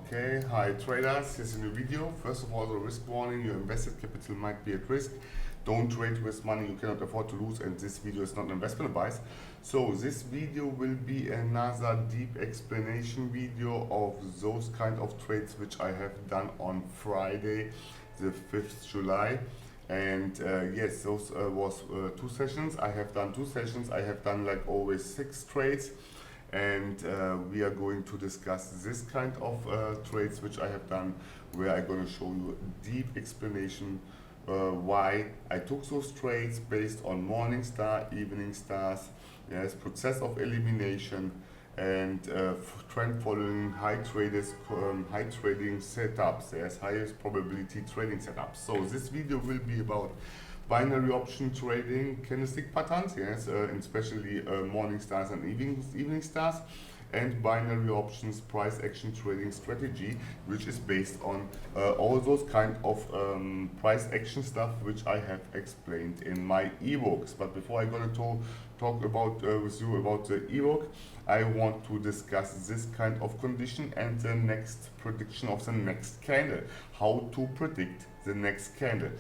Okay, hi traders, here's a new video. First of all, the risk warning: your invested capital might be at risk. Don't trade with money you cannot afford to lose, and this video is not an investment advice. So this video will be another deep explanation video of those kind of trades which I have done on Friday, the 5th July. And yes, those was 2 sessions. I have done 2 sessions. I have done, like always, 6 trades. And we are going to discuss this kind of trades which I have done, where I'm going to show you a deep explanation why I took those trades based on morning star, evening stars, yes, process of elimination, and trend following high trading setups, yes, highest probability trading setups. So this video will be about binary option trading, candlestick patterns, yes, and especially morning stars and evening stars, and binary options price action trading strategy, which is based on all those kind of price action stuff which I have explained in my ebooks. But before I'm going to talk about with you about the ebook, I want to discuss this kind of condition and the next prediction of the next candle, how to predict the next candle.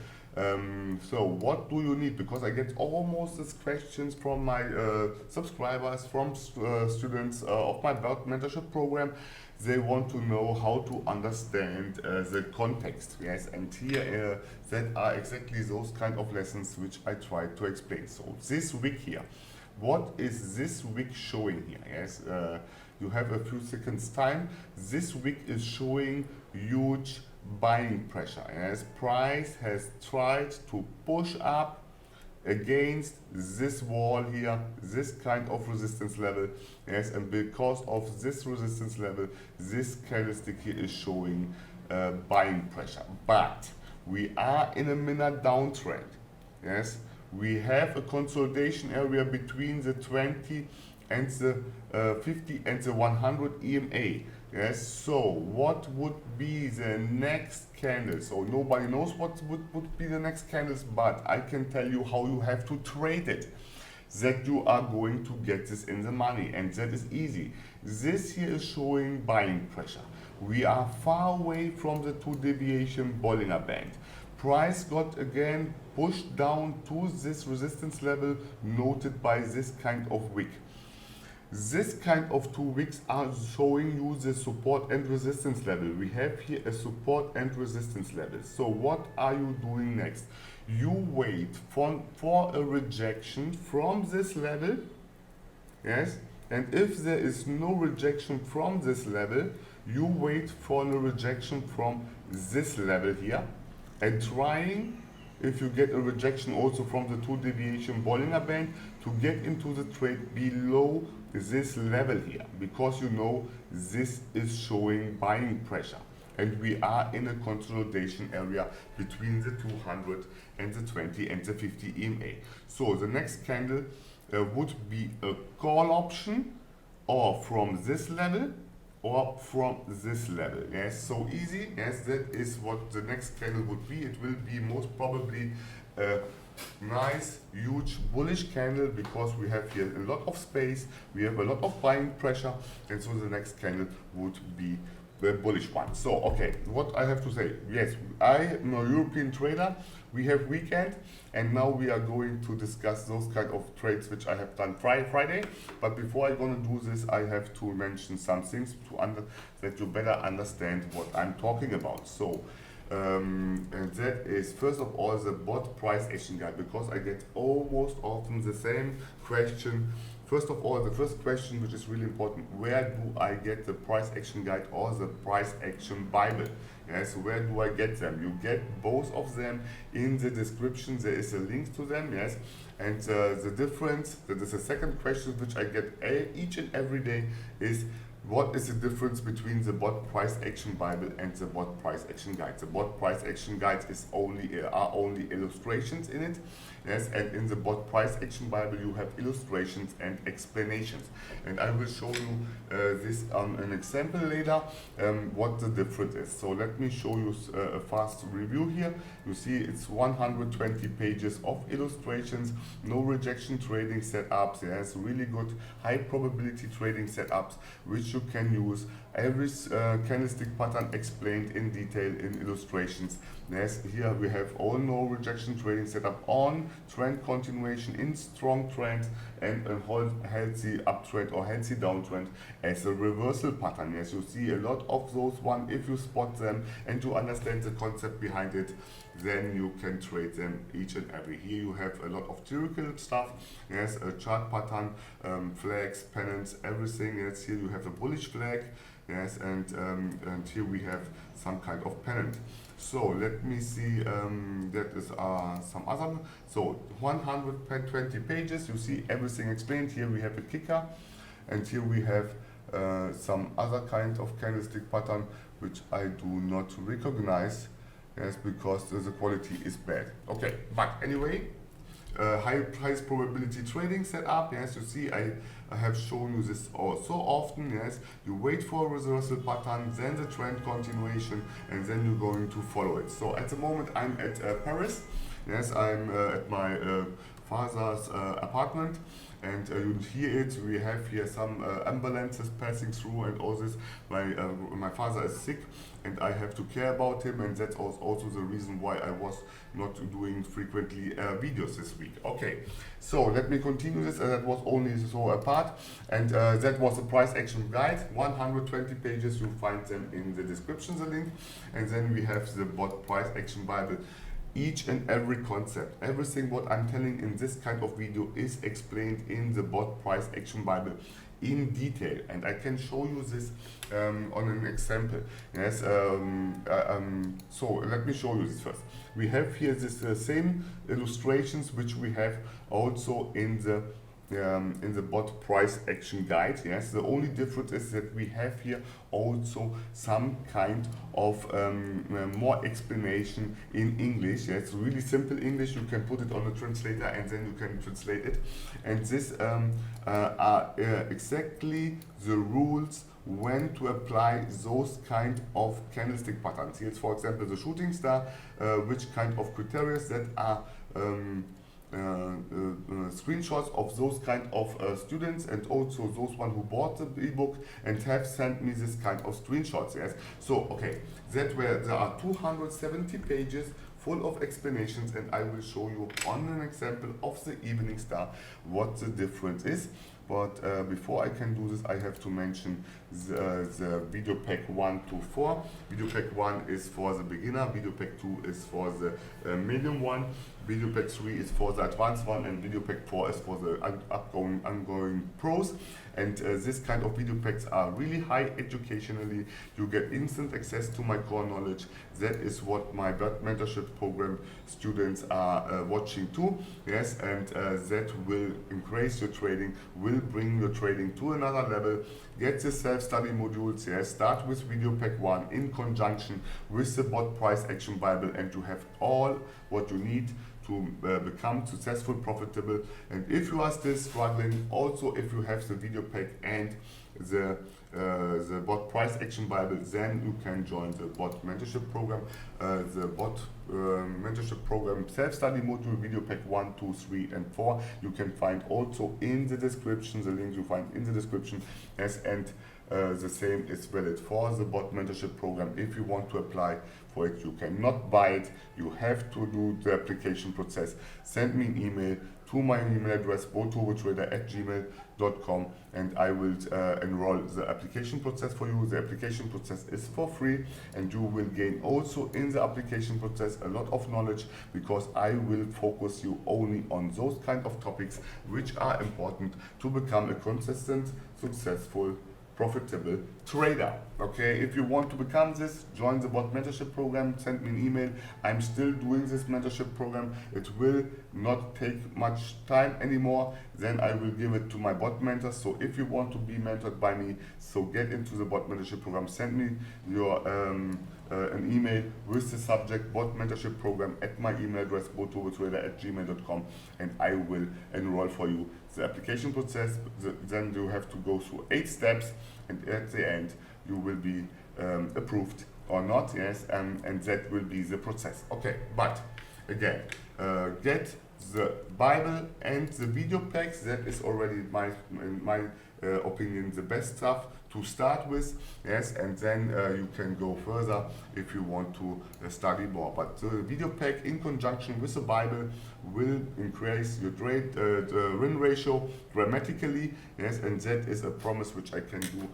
So what do you need? Because I get almost these questions from my subscribers, from students of my BOTT mentorship program. They want to know how to understand the context, yes, and here that are exactly those kind of lessons which I try to explain. So this wick here, what is this wick showing here? Yes, you have a few seconds time. This wick is showing huge buying pressure, as price has tried to push up against this wall here, this kind of resistance level, yes, and because of this resistance level, this candlestick here is showing buying pressure. But we are in a minute downtrend, yes. We have a consolidation area between the 20 and the 50 and the 100 EMA. Yes, so what would be the next candle? So nobody knows what would be the next candles, but I can tell you how you have to trade it, that you are going to get this in the money, and that is easy. This here is showing buying pressure. We are far away from the 2 deviation Bollinger Band. Price got again pushed down to this resistance level noted by this kind of wick. This kind of 2 wicks are showing you the support and resistance level. We have here a support and resistance level. So what are you doing next? You wait for a rejection from this level, yes, and if there is no rejection from this level, you wait for a rejection from this level here, and trying, if you get a rejection also from the 2 deviation Bollinger Band, to get into the trade below this level here, because you know this is showing buying pressure, and we are in a consolidation area between the 200 and the 20 and the 50 EMA. So the next candle would be a call option, or from this level or from this level. Yes, so easy. Yes, that is what the next candle would be. It will be most probably a nice huge bullish candle, because we have here a lot of space, we have a lot of buying pressure, and so the next candle would be the bullish one. So okay, what I have to say, yes, I am a European trader. We have weekend, and now we are going to discuss those kind of trades which I have done Friday. But before I'm going to do this, I have to mention some things that you better understand what I'm talking about. So and that is, first of all, the BOTT price action guide, because I get almost often the same question. First of all, the first question, which is really important: where do I get the price action guide or the price action Bible? Yes, where do I get them? You get both of them in the description. There is a link to them, yes. And the difference, that is the second question which I get each and every day, is what is the difference between the BOTT price action Bible and the BOTT price action guide? The BOTT price action guide is are only illustrations in it, yes, and in the BOTT price action Bible you have illustrations and explanations. And I will show you this on an example later, what the difference is. So let me show you a fast review here. You see it's 120 pages of illustrations, no rejection trading setups, yes, really good high probability trading setups which you can use every candlestick pattern explained in detail in illustrations. Yes, here we have all no rejection trading setup on trend continuation in strong trend and a healthy uptrend or healthy downtrend as a reversal pattern. Yes, you see a lot of those one. If you spot them and to understand the concept behind it, then you can trade them each and every. Here you have a lot of theoretical stuff. Yes, a chart pattern, flags, pennants, everything. Yes, here you have a bullish flag. Yes, and here we have some kind of pennant. So let me see, that is some other. So 120 pages, you see everything explained. Here we have a kicker, and here we have some other kind of candlestick pattern which I do not recognize. Yes, because the quality is bad. Okay, but anyway, high price probability trading setup. Yes, you see I have shown you this so often. Yes, you wait for a reversal pattern, then the trend continuation, and then you're going to follow it. So at the moment I'm at Paris. Yes, I'm at my father's apartment, and you hear it. We have here some ambulances passing through and all this. My father is sick and I have to care about him, and that's also the reason why I was not doing frequently videos this week. Okay, so let me continue this. That was only so a part, and that was a price action guide, 120 pages. You find them in the description, the link, and then we have the BOTT price action bible. Each and every concept, everything what I'm telling in this kind of video is explained in the BOTT price action bible in detail, and I can show you this on an example. Yes, so let me show you this first. We have here this same illustrations which we have also in the BOTT price action guide. Yes, the only difference is that we have here also some kind of more explanation in English. Yes, really simple English. You can put it on a translator and then you can translate it. And this are exactly the rules when to apply those kind of candlestick patterns. Here's, for example, the shooting star, which kind of criteria that are screenshots of those kind of students, and also those one who bought the ebook and have sent me this kind of screenshots. Yes, so okay, that where there are 270 pages full of explanations, and I will show you on an example of the evening star what the difference is. But before I can do this, I have to mention the video pack 1 to 4. Video pack 1 is for the beginner, video pack 2 is for the medium one, video pack 3 is for the advanced one, and video pack 4 is for the ongoing pros. And this kind of video packs are really high educationally. You get instant access to my core knowledge. That is what my mentorship program students are watching too. Yes, and that will increase your trading, will bring your trading to another level. Get the self-study modules. Yes, start with video pack 1 in conjunction with the BOTT price action bible, and you have all what you need to become successful, profitable. And if you are still struggling, also if you have the video pack and the BOTT price action bible, then you can join the BOTT mentorship program. The BOTT mentorship program self-study module video pack 1, 2, 3 and 4 you can find also in the description. The link you find in the description. Yes, and the same is valid for the BOTT mentorship program. If you want to apply for it, you cannot buy it. You have to do the application process. Send me an email to my email address boturbotrader@gmail.com, and I will enroll the application process for you. The application process is for free, and you will gain also in the application process a lot of knowledge, because I will focus you only on those kind of topics which are important to become a consistent, successful, profitable trader. Okay, if you want to become this, join the BOTT mentorship program, send me an email. I'm still doing this mentorship program. It will not take much time anymore. Then I will give it to my BOTT mentors. So if you want to be mentored by me, so get into the BOTT mentorship program. Send me your an email with the subject BOTT mentorship program at my email address boturbotrader@gmail.com, and I will enroll for you. The application process, then you have to go through 8 steps, and at the end you will be approved or not. Yes, and that will be the process. Okay, but again, get the Bible and the video packs. That is already in my opinion the best stuff to start with, yes, and then you can go further if you want to study more. But the video pack in conjunction with the Bible will increase your trade win ratio dramatically, yes, and that is a promise which I can do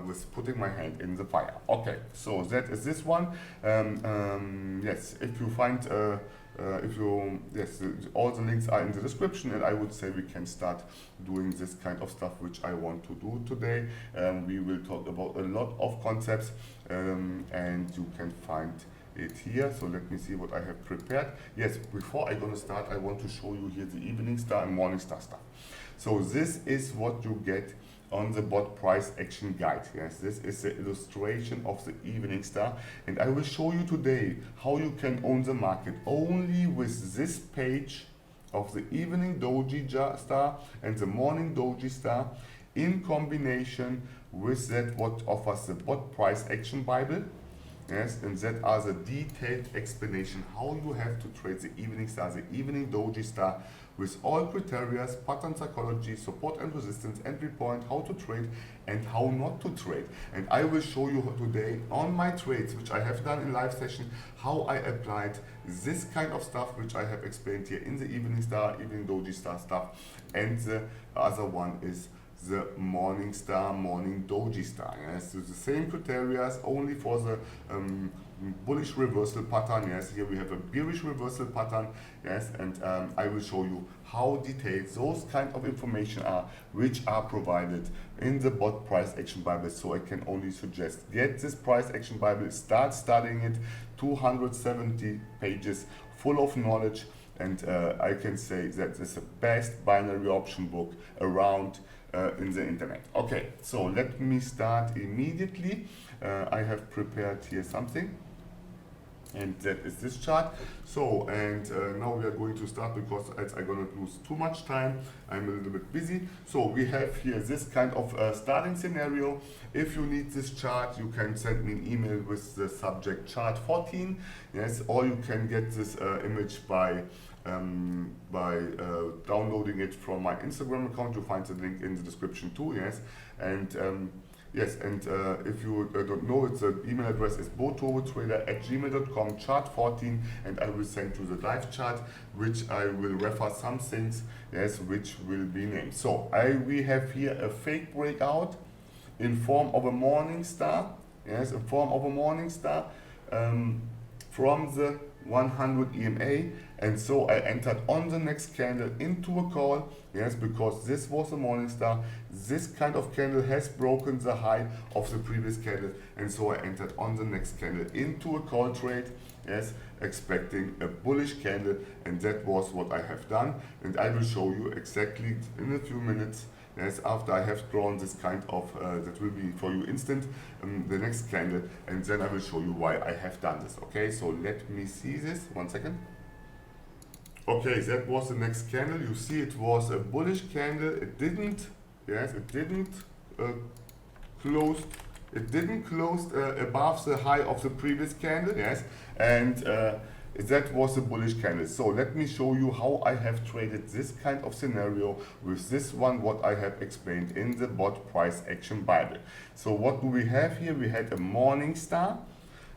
with putting my hand in the fire. Okay, so that is this one. Yes, if you find all the links are in the description, and I would say we can start doing this kind of stuff which I want to do today. We will talk about a lot of concepts, and you can find it here. So let me see what I have prepared. Yes, before I'm gonna start, I want to show you here the evening star and morning star stuff. So this is what you get on the BOTT price action guide. Yes, this is the illustration of the evening star, and I will show you today how you can own the market only with this page of the evening Doji star and the morning Doji star in combination with that what offers the BOTT price action Bible. Yes, and that are the detailed explanation how you have to trade the evening star, the evening Doji star, with all criteria, pattern psychology, support and resistance, entry point, how to trade and how not to trade. And I will show you today on my trades, which I have done in live session, how I applied this kind of stuff, which I have explained here in the evening star, evening Doji star stuff, and the other one is the morning star, morning Doji star. Yes, so the same criteria, only for the bullish reversal pattern. Yes, here we have a bearish reversal pattern. Yes, and I will show you how detailed those kind of information are, which are provided in the BOTT price action Bible. So I can only suggest get this price action Bible, start studying it. 270 pages full of knowledge, and I can say that it's the best binary option book around in the internet. Okay, so let me start immediately. I have prepared here something, and that is this chart. So, and now we are going to start, because as I'm going to lose too much time, I'm a little bit busy. So we have here this kind of starting scenario. If you need this chart, you can send me an email with the subject chart 14. Yes, or you can get this image by downloading it from my Instagram account. You find the link in the description too. Yes, and yes, and if you don't know, it's the email address is boturbotrader@gmail.com, chart 14, and I will send you the live chart, which I will refer some things, yes, which will be named. So we have here a fake breakout in form of a morning star. Yes, in form of a morning star from the 100 EMA, and so I entered on the next candle into a call. Yes, because this was a morning star. This kind of candle has broken the high of the previous candle, and so I entered on the next candle into a call trade. Yes, expecting a bullish candle, and that was what I have done, and I will show you exactly in a few minutes. Yes, after I have drawn this kind of, that will be for you instant, the next candle, and then I will show you why I have done this. Okay, so let me see this, 1 second. Okay, that was the next candle. You see it was a bullish candle. It didn't, yes, it didn't close above the high of the previous candle, yes, and that was a bullish candle. So let me show you how I have traded this kind of scenario with this one, what I have explained in the BOTT price action Bible. So what do we have here? We had a morning star.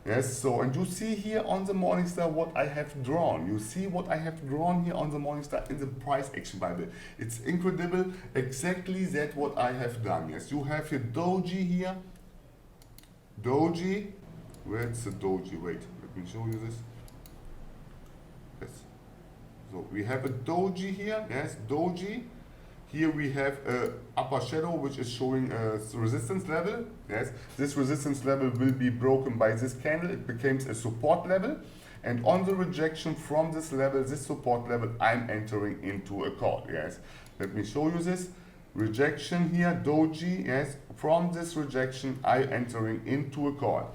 Yes, so, and you see here on the morning star what I have drawn. You see what I have drawn here on the morning star in the price action Bible. It's incredible, exactly that what I have done. Yes, you have here Doji here. Doji, where's the Doji? Wait, let me show you this. Yes, so we have a Doji here. Yes, Doji. Here we have a upper shadow which is showing a resistance level. Yes, this resistance level will be broken by this candle. It becomes a support level, and on the rejection from this level, this support level, I'm entering into a call. Yes, let me show you this rejection here, Doji. Yes, from this rejection, I entering into a call.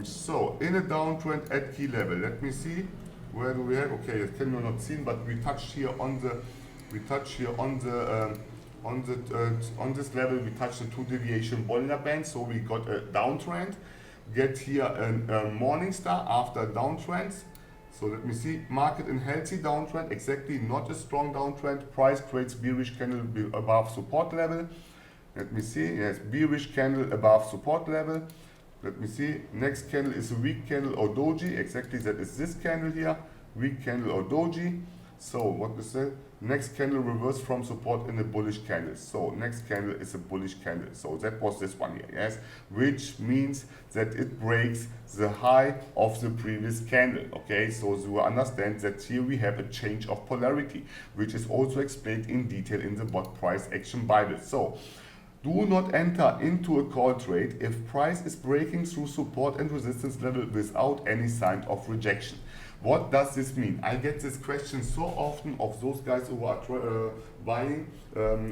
So in a downtrend at key level, let me see, where do we have? Okay, it can be not seen, but we touched here on the. We touch here on this level. We touch the 2 deviation Bollinger Band, so we got a downtrend. Get here a morning star after downtrends. So let me see, market in healthy downtrend, exactly not a strong downtrend. Price trades bearish candle above support level. Let me see, yes, bearish candle above support level. Let me see, next candle is a weak candle or doji, exactly that is this candle here, weak candle or doji. So what is that? Next candle reversed from support in a bullish candle. So next candle is a bullish candle. So that was this one here, yes, which means that it breaks the high of the previous candle. Okay, so you understand that here we have a change of polarity, which is also explained in detail in the BOTT price action Bible. So do not enter into a call trade if price is breaking through support and resistance level without any sign of rejection. What does this mean? I get this question so often of those guys who are buying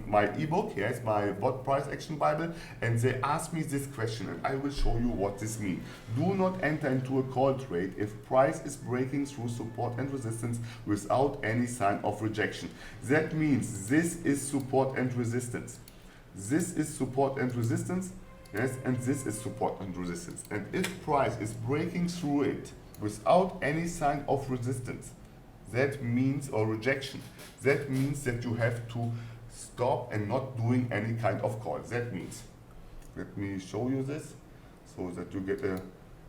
my ebook, yes, my BOTT price action Bible, and they ask me this question, and I will show you what this means. Do not enter into a call trade if price is breaking through support and resistance without any sign of rejection. That means this is support and resistance. This is support and resistance, yes, and this is support and resistance. And if price is breaking through it without any sign of resistance, that means, or rejection, that means that you have to stop and not doing any kind of call. That means, let me show you this so that you get the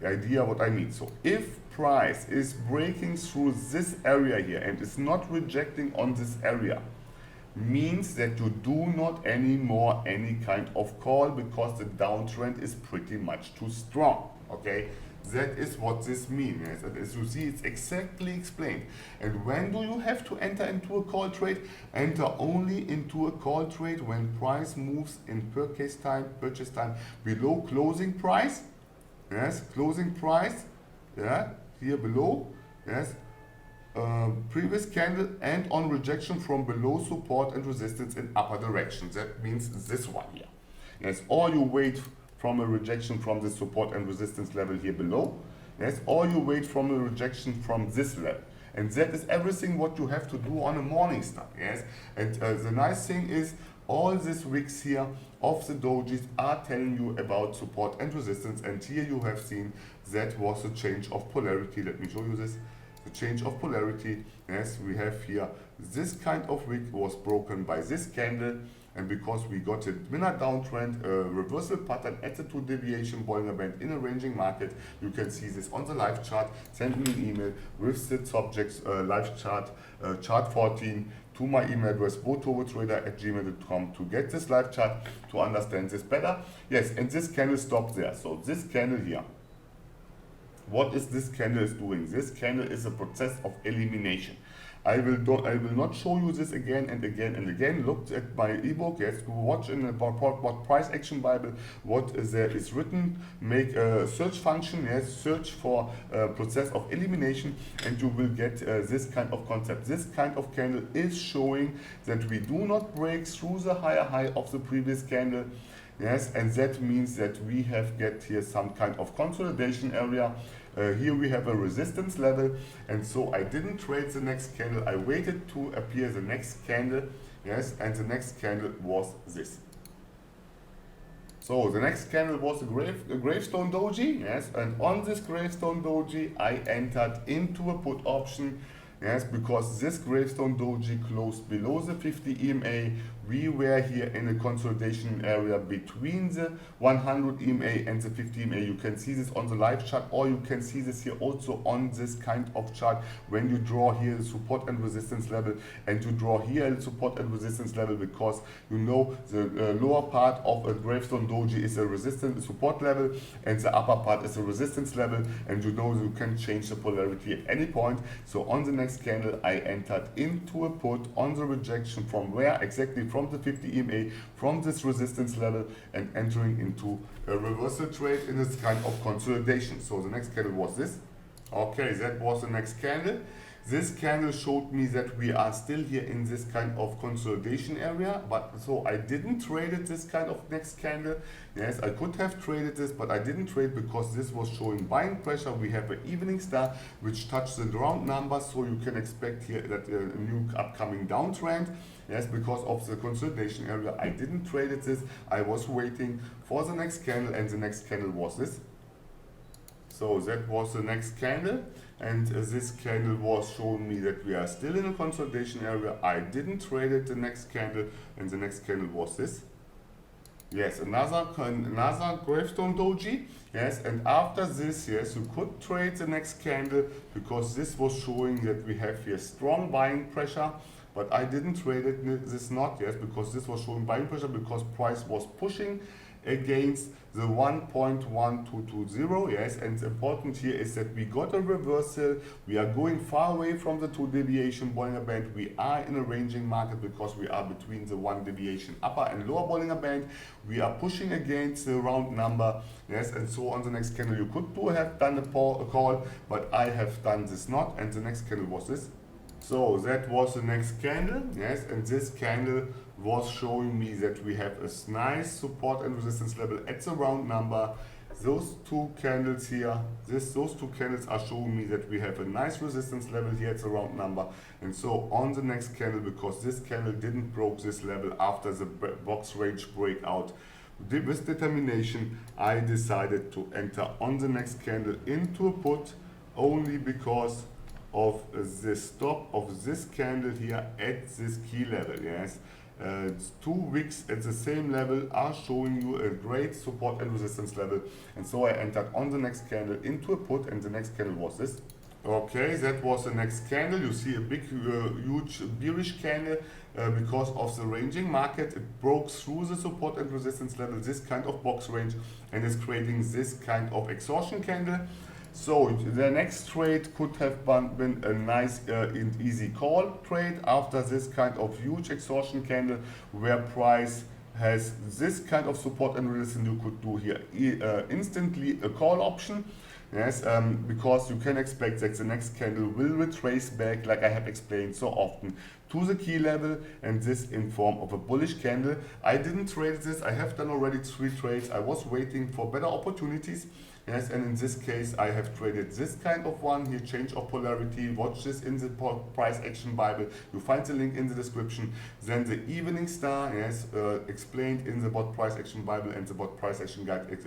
idea what I mean. So if price is breaking through this area here and is not rejecting on this area, means that you do not anymore any kind of call because the downtrend is pretty much too strong. Okay, that is what this means. Yes? And as you see, it's exactly explained. And when do you have to enter into a call trade? Enter only into a call trade when price moves in purchase time below closing price. Yes, closing price. Yeah, here below. Yes. Previous candle and on rejection from below support and resistance in upper direction. That means this one here. Yes, or you wait from a rejection from the support and resistance level here below. Yes, or you wait from a rejection from this level. And that is everything what you have to do on a morning star. Yes, and the nice thing is all these wicks here of the dojis are telling you about support and resistance. And here you have seen that was a change of polarity. Let me show you this. The change of polarity, yes, we have here this kind of wick was broken by this candle, and because we got a winner downtrend, a reversal pattern at the 2 deviation Bollinger Band in a ranging market. You can see this on the live chart. Send me an email with the subjects live chart, chart 14 to my email address boturbotrader@gmail.com to get this live chart to understand this better. Yes, and this candle stopped there. So this candle here. What is this candle is doing? This candle is a process of elimination. I will not show you this again and again and again. Look at my ebook, yes, watch in the BOTT price action Bible what there is written. Make a search function, yes, search for process of elimination, and you will get this kind of concept. This kind of candle is showing that we do not break through the higher high of the previous candle. Yes, and that means that we have get here some kind of consolidation area. Here we have a resistance level, and so I didn't trade the next candle. I waited to appear the next candle. Yes, and the next candle was this. So the next candle was a Gravestone Doji. Yes, and on this Gravestone Doji, I entered into a put option. Yes, because this Gravestone Doji closed below the 50 EMA. We were here in a consolidation area between the 100 EMA and the 50 EMA. You can see this on the live chart, or you can see this here also on this kind of chart when you draw here the support and resistance level, and you draw here the support and resistance level, because you know the lower part of a Gravestone Doji is a resistance support level and the upper part is a resistance level, and you know you can change the polarity at any point. So on the next candle I entered into a put on the rejection from where exactly, from the 50 EMA, from this resistance level, and entering into a reversal trade in this kind of consolidation. So the next candle was this. Okay, that was the next candle. This candle showed me that we are still here in this kind of consolidation area, but so I didn't trade it this kind of next candle. Yes, I could have traded this, but I didn't trade because this was showing buying pressure. We have an evening star which touched the round number, so you can expect here that a new upcoming downtrend. Yes, because of the consolidation area, I didn't trade it this. I was waiting for the next candle, and the next candle was this. So that was the next candle, and this candle was showing me that we are still in a consolidation area. I didn't trade it the next candle, and the next candle was this. Yes, another Gravestone Doji. Yes, and after this, yes, you could trade the next candle because this was showing that we have here strong buying pressure. But I didn't trade it, this not, yes, because this was showing buying pressure because price was pushing against the 1.1220, yes, and important here is that we got a reversal. We are going far away from the 2 deviation Bollinger Band. We are in a ranging market because we are between the 1 deviation upper and lower Bollinger Band. We are pushing against the round number, yes, and so on the next candle you could have done a call, but I have done this not, and the next candle was this. So that was the next candle, yes, and this candle was showing me that we have a nice support and resistance level at the round number. Those two candles here, those two candles are showing me that we have a nice resistance level here at the round number. And so on the next candle, because this candle didn't broke this level after the box range breakout, with determination, I decided to enter on the next candle into a put only because of the stop of this candle here at this key level, yes. 2 wicks at the same level are showing you a great support and resistance level, and so I entered on the next candle into a put, and the next candle was this. Okay, that was the next candle. You see a big, huge bearish candle because of the ranging market. It broke through the support and resistance level, this kind of box range, and is creating this kind of exhaustion candle. So the next trade could have been a nice and easy call trade after this kind of huge exhaustion candle where price has this kind of support and resistance. You could do here instantly a call option, yes, because you can expect that the next candle will retrace back, like I have explained so often, to the key level, and this in form of a bullish candle. I didn't trade this. I have done already 3 trades. I was waiting for better opportunities. Yes, and in this case, I have traded this kind of one here, change of polarity. Watch this in the price action Bible. You find the link in the description. Then the evening star, yes, explained in the BOTT price action Bible and the BOTT price action guide,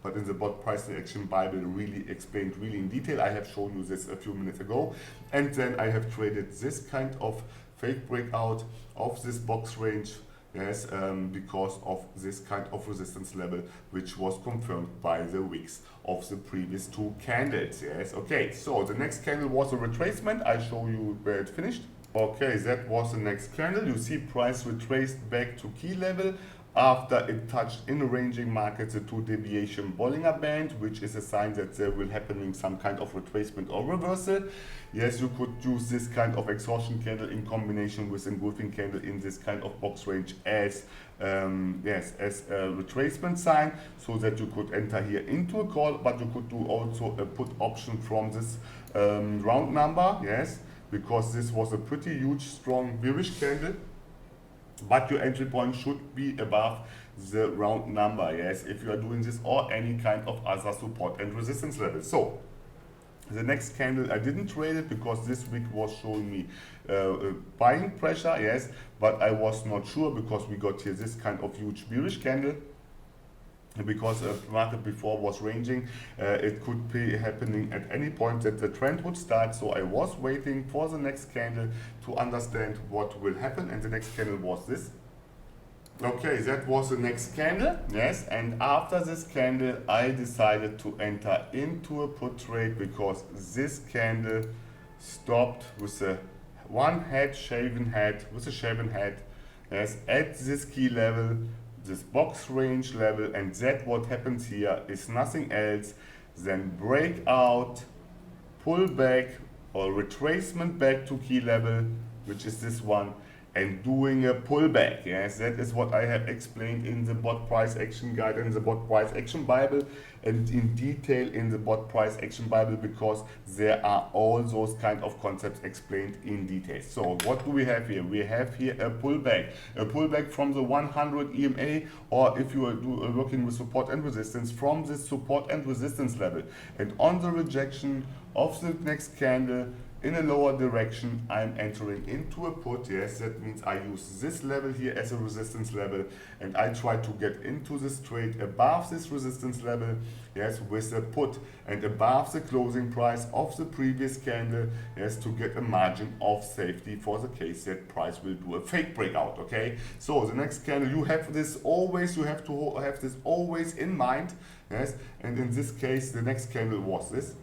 but in the BOTT price action Bible really explained really in detail. I have shown you this a few minutes ago. And then I have traded this kind of fake breakout of this box range. Yes, because of this kind of resistance level, which was confirmed by the wicks of the previous 2 candles. Yes, okay, so the next candle was a retracement. I show you where it finished. Okay, that was the next candle. You see price retraced back to key level after it touched in a ranging market the 2 deviation Bollinger Band, which is a sign that there will happen some kind of retracement or reversal. Yes, you could use this kind of exhaustion candle in combination with engulfing candle in this kind of box range as as a retracement sign, so that you could enter here into a call, but you could do also a put option from this round number, yes, because this was a pretty huge strong bearish candle. But your entry point should be above the round number, yes, if you are doing this or any kind of other support and resistance level. So the next candle, I didn't trade it because this wick was showing me buying pressure, yes, but I was not sure because we got here this kind of huge bearish candle. Because the market before was ranging, it could be happening at any point that the trend would start. So I was waiting for the next candle to understand what will happen, and the next candle was this. Okay, that was the next candle, yes, and after this candle I decided to enter into a put trade because this candle stopped with a shaven head, yes, at this key level, this box range level, and that what happens here is nothing else than breakout, pull back or retracement back to key level, which is this one, and doing a pullback. Yes, that is what I have explained in the BOTT price action guide and the BOTT price action Bible, and in detail in the BOTT price action Bible, because there are all those kind of concepts explained in detail. So what do we have here? We have here a pullback from the 100 EMA, or if you are working with support and resistance, from this support and resistance level, and on the rejection of the next candle in a lower direction, I'm entering into a put. Yes, that means I use this level here as a resistance level, and I try to get into this trade above this resistance level, yes, with a put, and above the closing price of the previous candle, yes, to get a margin of safety for the case that price will do a fake breakout. Okay, so the next candle, you have this always, you have to have this always in mind. Yes, and in this case, the next candle was this.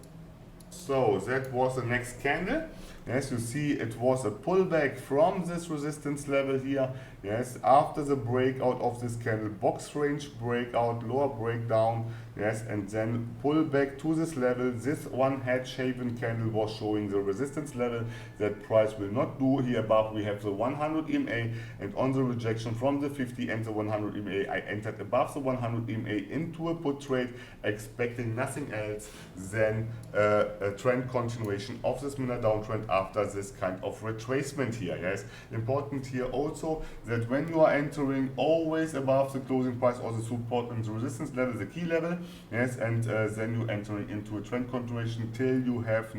So that was the next candle. Yes, you see it was a pullback from this resistance level here. Yes, after the breakout of this candle, box range breakout, lower breakdown. Yes, and then pull back to this level. This one head shaven candle was showing the resistance level that price will not do. Here above we have the 100 EMA, and on the rejection from the 50 and the 100 EMA, I entered above the 100 EMA into a put trade, expecting nothing else than a trend continuation of this minor downtrend after this kind of retracement here. Yes, important here also that when you are entering always above the closing price or the support and the resistance level, the key level, yes, and then you entering into a trend continuation till you have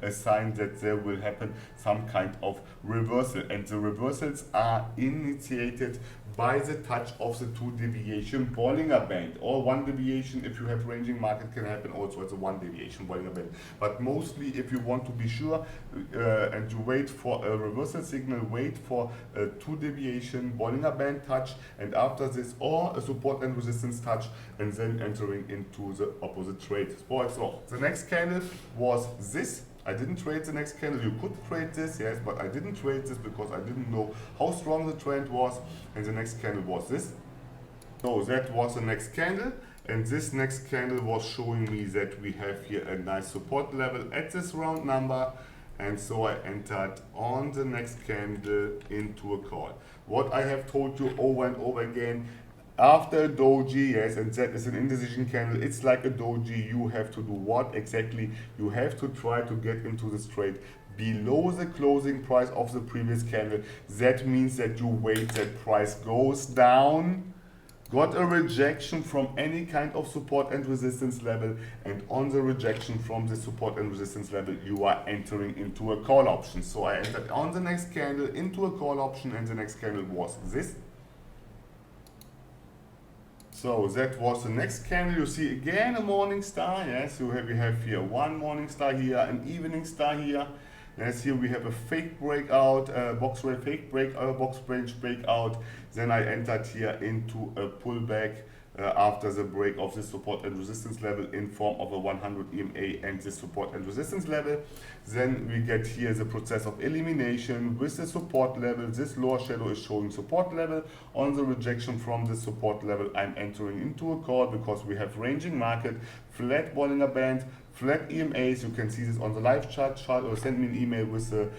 a sign that there will happen some kind of reversal, and the reversals are initiated by the touch of the 2 deviation Bollinger Band, or 1 deviation. If you have ranging market, can happen also as a 1 deviation Bollinger Band, but mostly if you want to be sure and you wait for a reversal signal, wait for a 2 deviation Bollinger Band touch, and after this, or a support and resistance touch, and then entering into the opposite trade. So the next candle was this. I didn't trade the next candle. You could trade this, yes, but I didn't trade this because I didn't know how strong the trend was, and the next candle was this. So that was the next candle, and this next candle was showing me that we have here a nice support level at this round number, and so I entered on the next candle into a call. What I have told you over and over again, after a doji, yes, and that is an indecision candle, it's like a doji. You have to do what exactly? You have to try to get into this trade below the closing price of the previous candle. That means that you wait that price goes down, got a rejection from any kind of support and resistance level, and on the rejection from the support and resistance level, you are entering into a call option. So I entered on the next candle into a call option, and the next candle was this. So that was the next candle. You see again a morning star. Yes, we have here one morning star here, an evening star here. Yes, here we have a fake breakout, box range fake breakout, box range breakout. Then I entered here into a pullback after the break of this support and resistance level in form of a 100 EMA and this support and resistance level. Then we get here the process of elimination with the support level. This lower shadow is showing support level. On the rejection from the support level, I'm entering into a call because we have ranging market, flat Bollinger Band, flat EMAs. You can see this on the live chart, or send me an email with the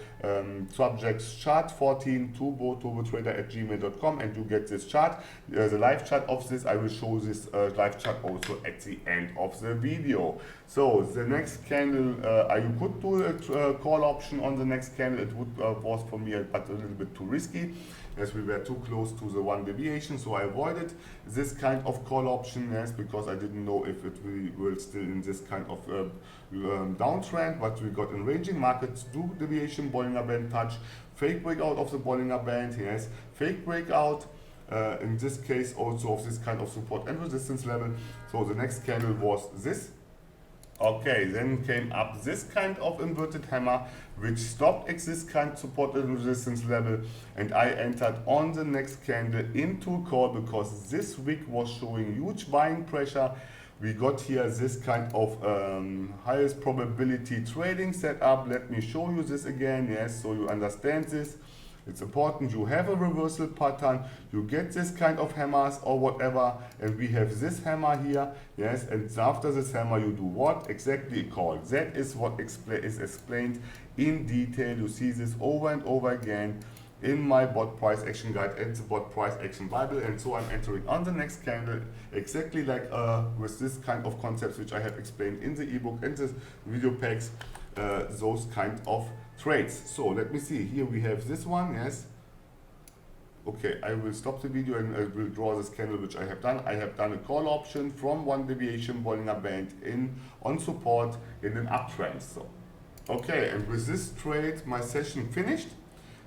subject chart 14 to boturbotrader@gmail.com, and you get this chart, the live chart of this. I will show this live chart also at the end of the video. So the next candle, you could do a call option on the next candle. It would was for me but a little bit too risky, as we were too close to the 1 deviation, so I avoided this kind of call option, yes, because I didn't know if it will still in this kind of downtrend. But we got in ranging markets, 2 deviation Bollinger Band touch, fake breakout of the Bollinger Band, yes, fake breakout in this case also of this kind of support and resistance level. So the next candle was this. Okay, then came up this kind of inverted hammer, which stopped at this kind of support and resistance level, and I entered on the next candle into a call because this wick was showing huge buying pressure. We got here this kind of highest probability trading setup. Let me show you this again, yes, so you understand this. It's important you have a reversal pattern, you get this kind of hammers or whatever, and we have this hammer here, yes, and after this hammer you do what? Exactly a call. That is what is explained in detail. You see this over and over again in my bot price action guide and the bot price action bible, and so I'm entering on the next candle exactly like with this kind of concepts which I have explained in the ebook and the video packs, those kind of trades. So let me see, here we have this one, yes. Okay, I will stop the video and I will draw this candle which I have done. I have done a call option from 1 deviation Bollinger Band in on support in an uptrend. So Okay, and with this trade, my session finished.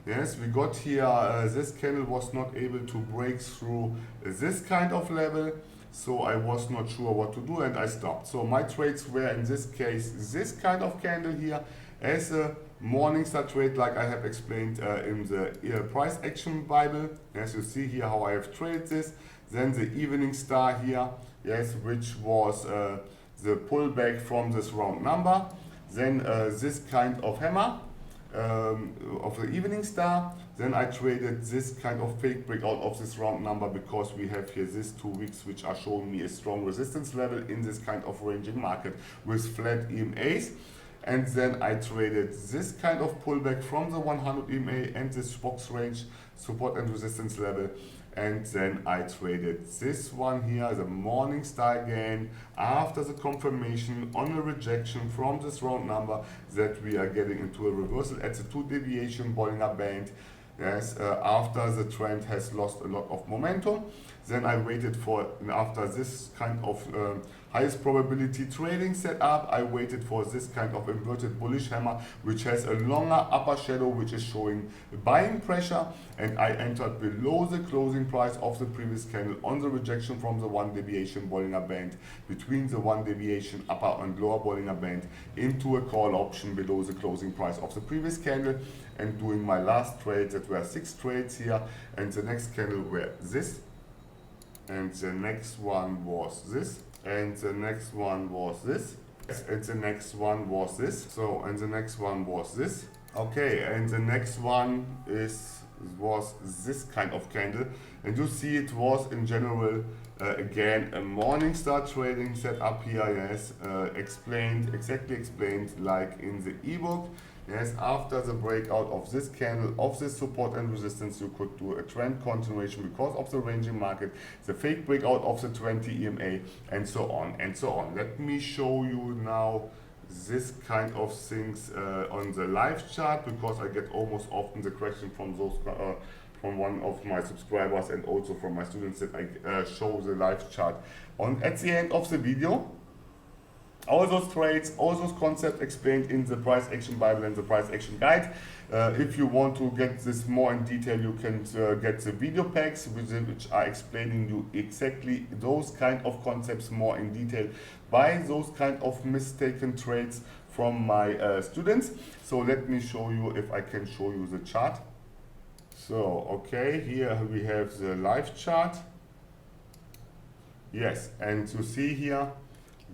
Yes, we got here, this candle was not able to break through this kind of level, so I was not sure what to do and I stopped. So my trades were in this case this kind of candle here as a Morningstar trade, like I have explained in the price action Bible. As you see here how I have traded this. Then the evening star here, yes, which was the pullback from this round number. Then this kind of hammer of the evening star. Then I traded this kind of fake breakout of this round number because we have here these 2 weeks which are showing me a strong resistance level in this kind of ranging market with flat EMAs. And then I traded this kind of pullback from the 100 EMA and this box range support and resistance level. And then I traded this one here, the Morningstar again, after the confirmation on a rejection from this round number that we are getting into a reversal at the 2 deviation Bollinger Band. Yes, after the trend has lost a lot of momentum. Then I waited for, after this kind of highest probability trading setup, I waited for this kind of inverted bullish hammer, which has a longer upper shadow, which is showing buying pressure, and I entered below the closing price of the previous candle on the rejection from the 1 deviation Bollinger Band, between the 1 deviation upper and lower Bollinger Band, into a call option below the closing price of the previous candle, and doing my last trade. That were 6 trades here, and the next candle were this, and the next one was this, and the next one was this, and the next one was this, so, and the next one was this. Okay, and the next one was this kind of candle, and you see it was in general again a Morningstar trading setup here, yes, exactly explained like in the ebook. Yes, after the breakout of this candle, of this support and resistance, you could do a trend continuation because of the ranging market, the fake breakout of the 20 EMA, and so on and so on. Let me show you now this kind of things on the live chart, because I get almost often the question from those from one of my subscribers and also from my students that I show the live chart on at the end of the video. All those trades, all those concepts explained in the price action Bible and the price action guide. If you want to get this more in detail, you can get the video packs which are explaining you exactly those kind of concepts more in detail by those kind of mistaken trades from my students. So let me show you if I can show you the chart. So okay, here we have the live chart. Yes, and you see here,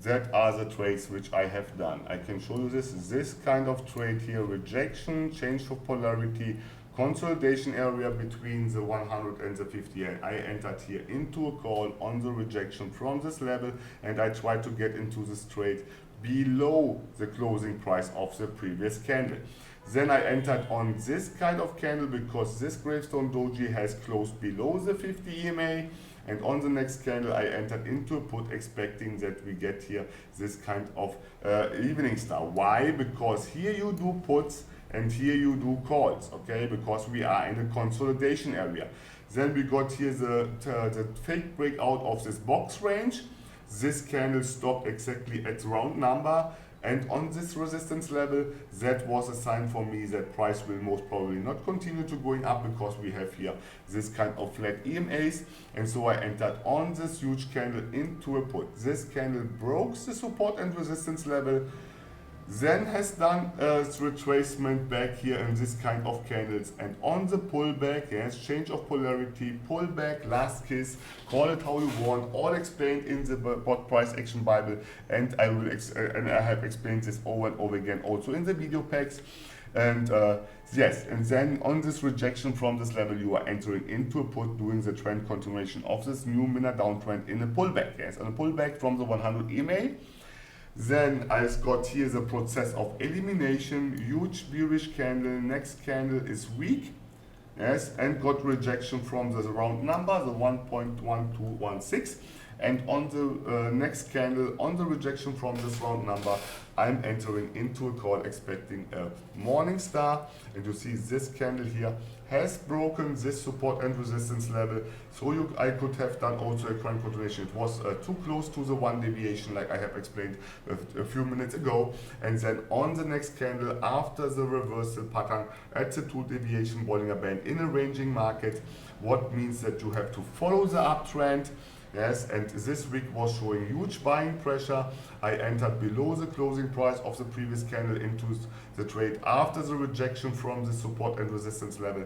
that are the trades which I have done. I can show you this kind of trade here: rejection, change of polarity, consolidation area between the 100 and the 50. I entered here into a call on the rejection from this level, and I tried to get into this trade below the closing price of the previous candle. Then I entered on this kind of candle because this Gravestone Doji has closed below the 50 EMA. And on the next candle, I entered into a put, expecting that we get here this kind of evening star. Why? Because here you do puts and here you do calls, okay? Because we are in a consolidation area. Then we got here the fake breakout of this box range. This candle stopped exactly at round number. And on this resistance level, that was a sign for me that price will most probably not continue to going up, because we have here this kind of flat EMAs. And so I entered on this huge candle into a put. This candle broke the support and resistance level, then has done a retracement back here in this kind of candles, and on the pullback, yes, change of polarity, pullback, last kiss, call it how you want, all explained in the BOTT price action Bible, and I have explained this over and over again also in the video packs. And yes, and then on this rejection from this level, you are entering into a put, doing the trend continuation of this new minor downtrend in a pullback, yes, on a pullback from the 100 EMA. Then I got here the process of elimination, huge bearish candle, next candle is weak, yes, and got rejection from the round number, the 1.1216, and on the next candle, on the rejection from this round number, I'm entering into a call expecting a morning star, and you see this candle here has broken this support and resistance level, so I could have done also a current continuation. It was too close to the 1 deviation like I have explained a few minutes ago, and then on the next candle after the reversal pattern at the 2 deviation Bollinger Band in a ranging market, what means that you have to follow the uptrend. Yes, and this week was showing huge buying pressure. I entered below the closing price of the previous candle into the trade after the rejection from the support and resistance level,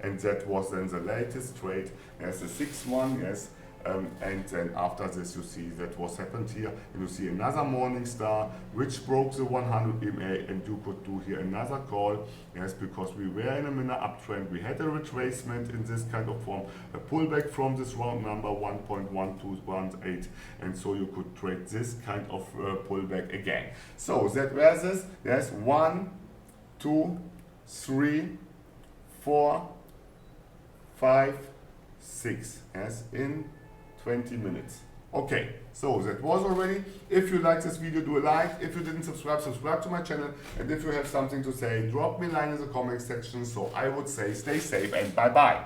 and that was then the latest trade. Yes, the 6-1, yes. And then after this you see that was happened here, and you see another morning star which broke the 100 EMA, and you could do here another call, yes, because we were in a minor uptrend, we had a retracement in this kind of form, a pullback from this round number 1.1218, and so you could trade this kind of pullback again. So that was this, yes, 1, 2, 3, 4, 5, 6, yes, in 20 minutes. Okay, so that was already. If you like this video, do a like. If you didn't subscribe, subscribe to my channel. And if you have something to say, drop me a line in the comment section. So I would say stay safe and bye bye.